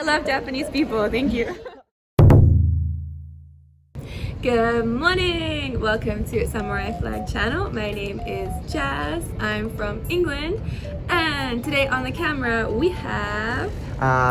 love Japanese people. Thank you. Good morning. Welcome to Samurai Flag channel. My name is Jazz. I'm from England, and today on the camera we have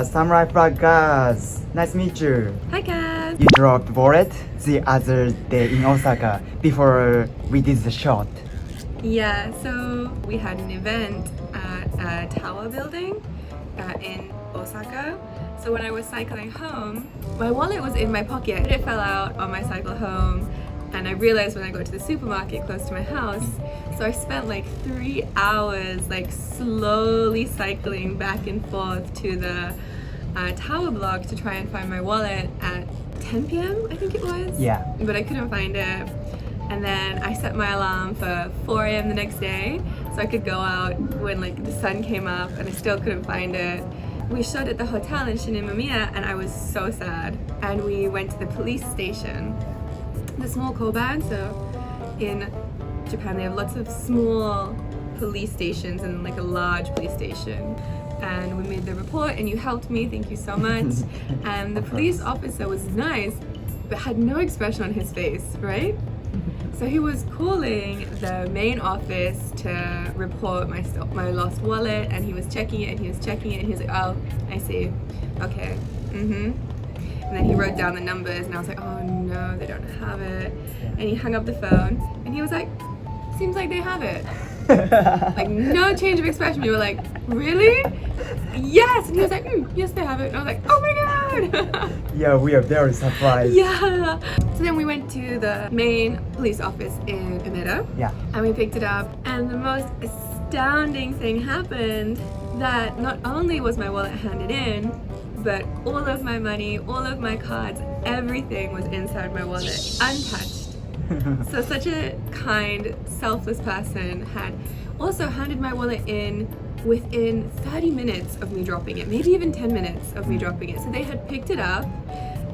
Samurai Flag guys. Nice to meet you. Hi guys. You dropped wallet the other day in Osaka before we did the shot. Yeah, so we had an event at a tower building in Osaka. So when I was cycling home, my wallet was in my pocket. It fell out on my cycle home, and I realized when I got to the supermarket close to my house. So I spent like 3 hours like slowly cycling back and forth to the tower block to try and find my wallet at 10 p.m. I think it was. Yeah. But I couldn't find it. And then I set my alarm for 4 a.m. the next day so I could go out when like the sun came up, and I still couldn't find it. We shot at the hotel in Shinomamiya, and I was so sad. And we went to the police station, the small Koban. So in Japan they have lots of small police stations and like a large police station. And we made the report, and you helped me, thank you so much. And the police officer was nice but had no expression on his face, right? So he was calling the main office to report my lost wallet, and he was checking it, and he was checking it, and he was like, oh, I see, okay, And then he wrote down the numbers, and I was like, oh no, they don't have it. And he hung up the phone, and he was like, seems like they have it. Like no change of expression. We were like, really? Yes. And he was like, yes, they have it. And I was like, oh my god. Yeah, we are very surprised. Yeah. So then we went to the main police office in Umeda. Yeah. And we picked it up, and the most astounding thing happened, that not only was my wallet handed in, but all of my money, all of my cards, everything was inside my wallet, untouched. So such a kind, selfless person had also handed my wallet in within 30 minutes of me dropping it, maybe even 10 minutes of me dropping it. So they had picked it up,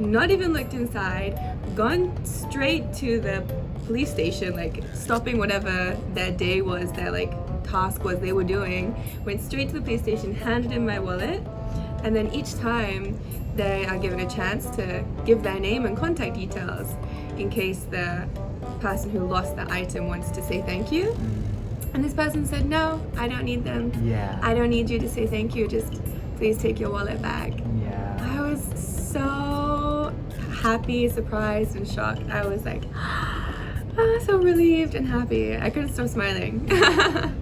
not even looked inside, gone straight to the police station, like stopping whatever their day was, their like task was they were doing, went straight to the police station, handed in my wallet, and then each time they are given a chance to give their name and contact details in case the person who lost the item wants to say thank you. And this person said, no, I don't need them. Yeah. I don't need you to say thank you, just please take your wallet back. Yeah. I was so happy, surprised, and shocked. I was like, so relieved and happy. I couldn't stop smiling.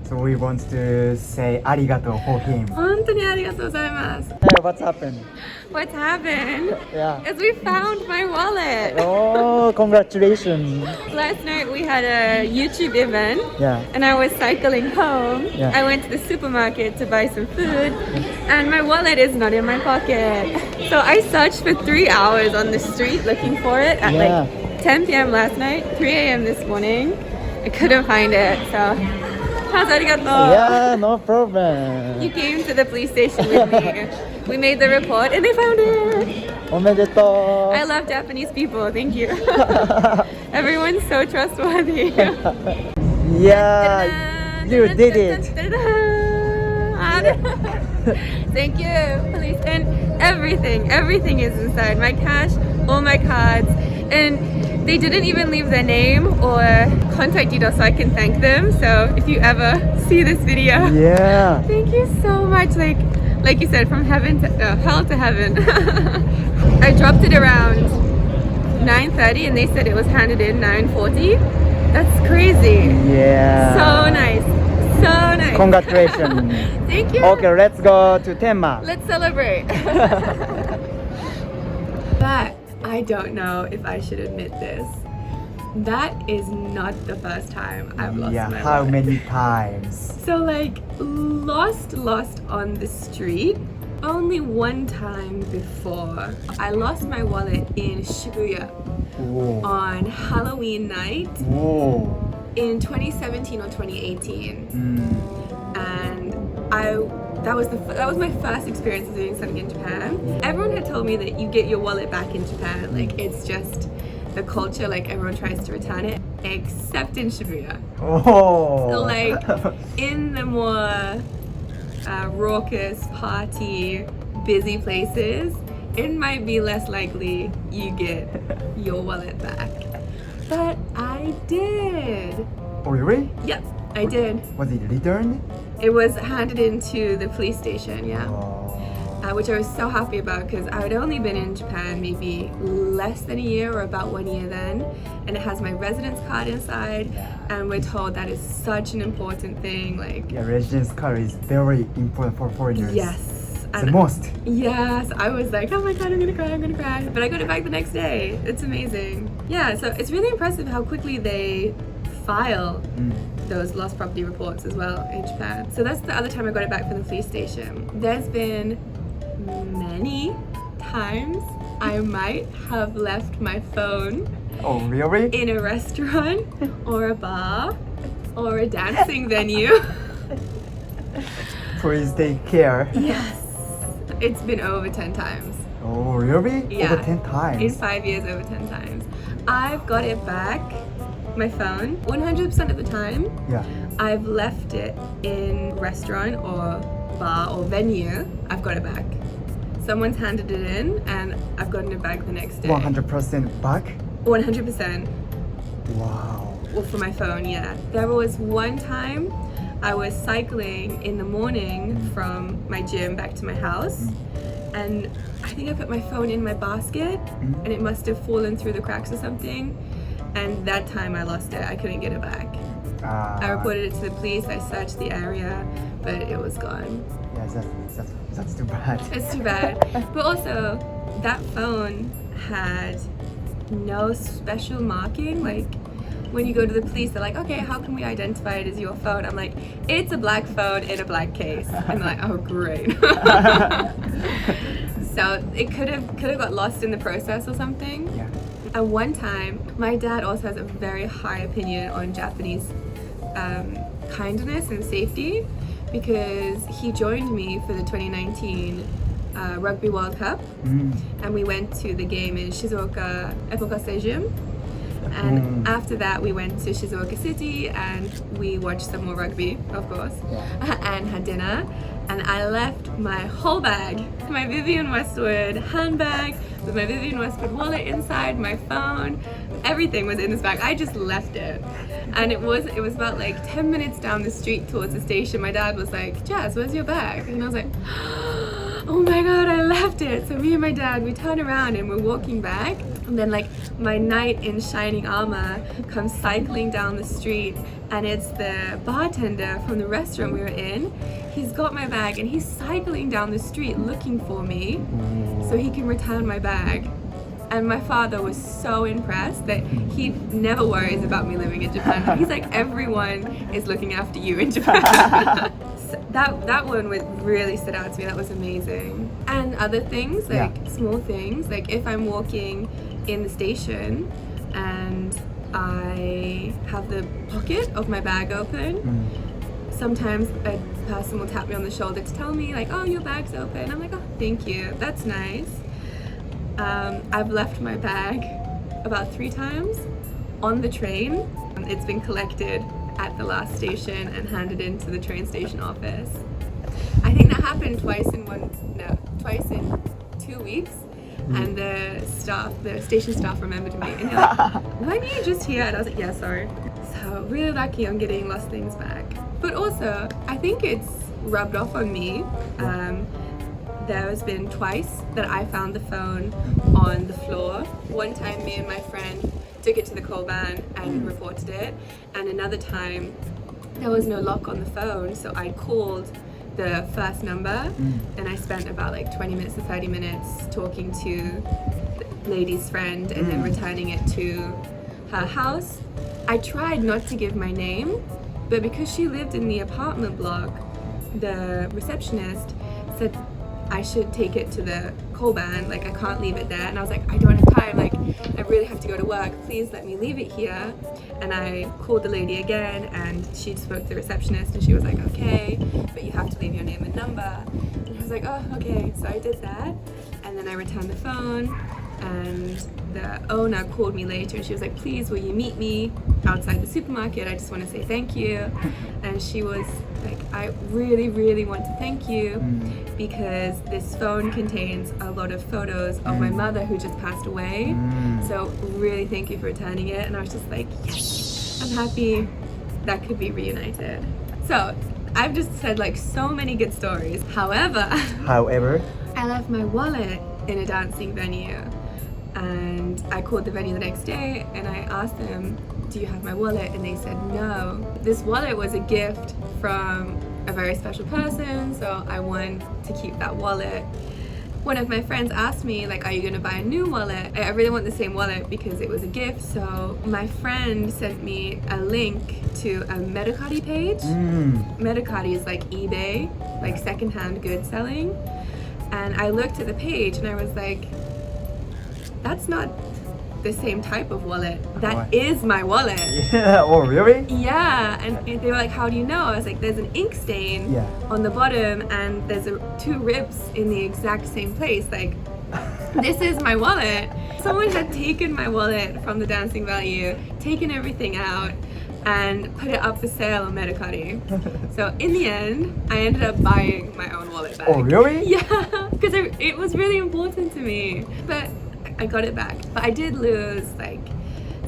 So we want to say arigato for him. 本当にありがとうございます。 Hey, what's happened? What's happened Yeah. is we found my wallet. Oh, congratulations. Last night we had a YouTube event. Yeah. And I was cycling home. Yeah. I went to the supermarket to buy some food, and my wallet is not in my pocket. So I searched for 3 hours on the street looking for it at like 10 p.m. last night, 3 a.m. this morning. I couldn't find it, so arigato. Yeah, no problem. You came to the police station with me. We made the report and they found it. Omedetou. I love Japanese people, thank you. Everyone's so trustworthy. Yeah, you did it. Thank you, police. And everything is inside. My cash, all my cards, and they didn't even leave their name or contact details so I can thank them. So if you ever see this video, Yeah. thank you so much. Like you said, from heaven to hell to heaven. I dropped it around 9:30, and they said it was handed in 9:40. That's crazy. Yeah. So nice. So nice. Congratulations. Thank you. Okay, let's go to Tenma. Let's celebrate. But I don't know if I should admit this. That is not the first time I've lost Yeah, my how wallet. many times? So like lost on the street. Only one time before. I lost my wallet in Shibuya Whoa. on Halloween night Whoa. in 2017 or 2018. And that was my first experience of doing something in Japan. Everyone had told me that you get your wallet back in Japan, like it's just the culture, like everyone tries to return it, except in Shibuya. Oh. So like in the more raucous party busy places, it might be less likely you get your wallet back. But I did. Oh, really? Yep, I did. Was it returned? It was handed into the police station, yeah. Oh. Which I was so happy about because I had only been in Japan maybe less than a year or about 1 year then, and it has my residence card inside, and we're told that is such an important thing. Like, Yeah, residence card is very important for foreigners. yes, It's the most. yes, I was like, oh my god, I'm gonna cry, but I got it back the next day. It's amazing. Yeah, so it's really impressive how quickly they file those lost property reports as well in Japan. So that's the other time I got it back from the police station. There's been many times I might have left my phone Oh, really? in a restaurant or a bar or a dancing venue. Please take care. Yes, it's been over 10 times. Oh, really? Yeah. Over 10 times. In 5 years, over 10 times. I've got it back, my phone, 100% of the time. Yeah. I've left it in restaurant or bar or venue. I've got it back. Someone's handed it in and I've gotten it back the next day. 100% back? 100%. Wow. Well, for my phone, yeah. There was one time I was cycling in the morning from my gym back to my house, and I think I put my phone in my basket and it must have fallen through the cracks or something, and that time I lost it. I couldn't get it back. I reported it to the police, I searched the area, but it was gone. Yeah, that's too bad. It's too bad. But also, that phone had no special marking. Like, when you go to the police, they're like, okay, how can we identify it as your phone? I'm like, it's a black phone in a black case. And they're like, oh, great. So it could have got lost in the process or something. Yeah. At one time, my dad also has a very high opinion on Japanese kindness and safety, because he joined me for the 2019 Rugby World Cup, and we went to the game in Shizuoka Epoka Stadium, and after that we went to Shizuoka City and we watched some more rugby, of course, and had dinner, and I left my whole bag, my Vivienne Westwood handbag with my Vivienne Westwood wallet inside, my phone, everything was in this bag. I just left it. And it was about like 10 minutes down the street towards the station. My dad was like, Jazz, where's your bag? And I was like, oh my god, I left it. So me and my dad, we turn around and we're walking back, and then like my knight in shining armor comes cycling down the street, and it's the bartender from the restaurant we were in. He's got my bag and he's cycling down the street looking for me so he can return my bag. And my father was so impressed that he never worries about me living in Japan. He's like, everyone is looking after you in Japan. So that one really stood out to me. That was amazing. And other things, like small things, like if I'm walking in the station and I have the pocket of my bag open, sometimes a person will tap me on the shoulder to tell me like, oh, your bag's open. I'm like, oh, thank you, that's nice. I've left my bag about 3 times on the train. It's been collected at the last station and handed into the train station office. I think that happened twice in 2 weeks, and the station staff remembered me, and they're like, weren't you just here? And I was like, yeah, sorry. So really lucky I'm getting lost things back. But also, I think it's rubbed off on me. There has been twice that I found the phone on the floor. One time me and my friend took it to the Koban and reported it, and another time there was no lock on the phone, so I called the first number and I spent about like 20 minutes to 30 minutes talking to the lady's friend and then returning it to her house. I tried not to give my name, but because she lived in the apartment block, the receptionist said I should take it to the Koban, like I can't leave it there. And I was like, I don't have time, like I really have to go to work, please let me leave it here. And I called the lady again and she spoke to the receptionist and she was like, okay, but you have to leave your name and number. And I was like, oh, okay. So I did that, and then I returned the phone, and the owner called me later and she was like, please, will you meet me outside the supermarket? I just want to say thank you. And she was like, I really, really want to thank you. because this phone contains a lot of photos of my mother who just passed away. So really thank you for returning it. And I was just like, yes, I'm happy that could be reunited. So I've just said like so many good stories. However, I left my wallet in a dancing venue, and I called the venue the next day and I asked them, do you have my wallet? And they said no. This wallet was a gift from a very special person, so I wanted to keep that wallet. One of my friends asked me, like, are you gonna buy a new wallet? I really want the same wallet because it was a gift. So my friend sent me a link to a Medicati page. Medicati is like eBay, like secondhand goods selling. And I looked at the page and I was like, that's not the same type of wallet. That is my wallet. Yeah. Oh, really? Yeah. And they were like, how do you know? I was like, there's an ink stain on the bottom and there's two ribs in the exact same place. Like, this is my wallet. Someone had taken my wallet from the dancing venue, taken everything out, and put it up for sale on Medicati. So in the end, I ended up buying my own wallet back. Oh, really? Yeah, because it was really important to me. But I got it back. But I did lose like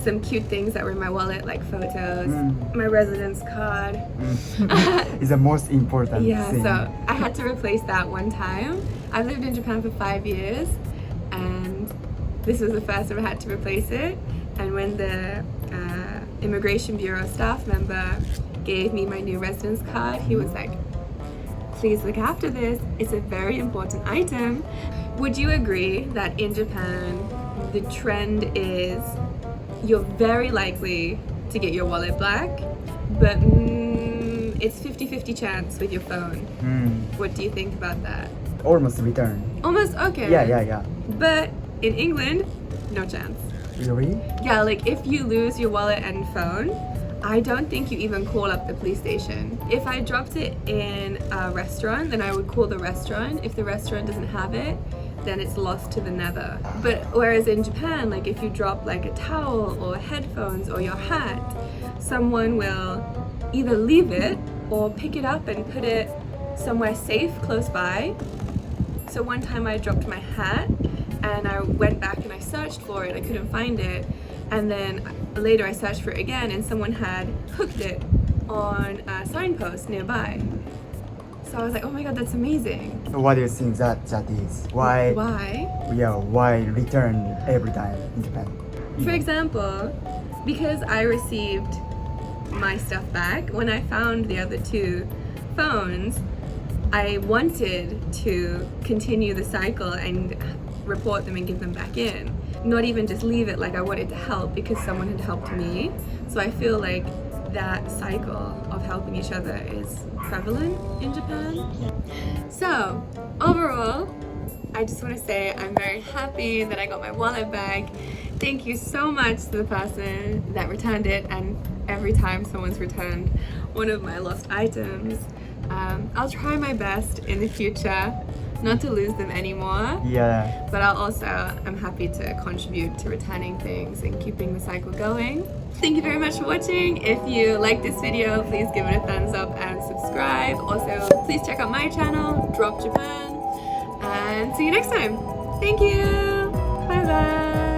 some cute things that were in my wallet, like photos, my residence card. It's the most important thing. So I had to replace that one time. I've lived in Japan for 5 years, and this was the first time I had to replace it. And when the Immigration Bureau staff member gave me my new residence card, he was like, please look after this. It's a very important item. Would you agree that in Japan, the trend is you're very likely to get your wallet back, but it's 50-50 chance with your phone? What do you think about that? Almost return. Almost? Okay. Yeah. But in England, no chance. Really? Yeah, like if you lose your wallet and phone, I don't think you even call up the police station. If I dropped it in a restaurant, then I would call the restaurant. If the restaurant doesn't have it, then it's lost to the nether. But whereas in Japan, like if you drop like a towel or headphones or your hat, someone will either leave it or pick it up and put it somewhere safe close by. So one time I dropped my hat and I went back and I searched for it, I couldn't find it. And then later I searched for it again and someone had hooked it on a signpost nearby. So I was like, oh my god, that's amazing. What do you think that is? Why? Why return every time in Japan? For example, because I received my stuff back, when I found the other two phones, I wanted to continue the cycle and report them and give them back in. Not even just leave it, like I wanted to help because someone had helped me. So I feel like that cycle of helping each other is prevalent in Japan. So overall, I just want to say I'm very happy that I got my wallet back. Thank you so much to the person that returned it, and every time someone's returned one of my lost items. I'll try my best in the future not to lose them anymore. Yeah. But I'm happy to contribute to returning things and keeping the cycle going. Thank you very much for watching. If you like this video, please give it a thumbs up and subscribe. Also, please check out my channel, Drop Japan. And see you next time. Thank you. Bye bye.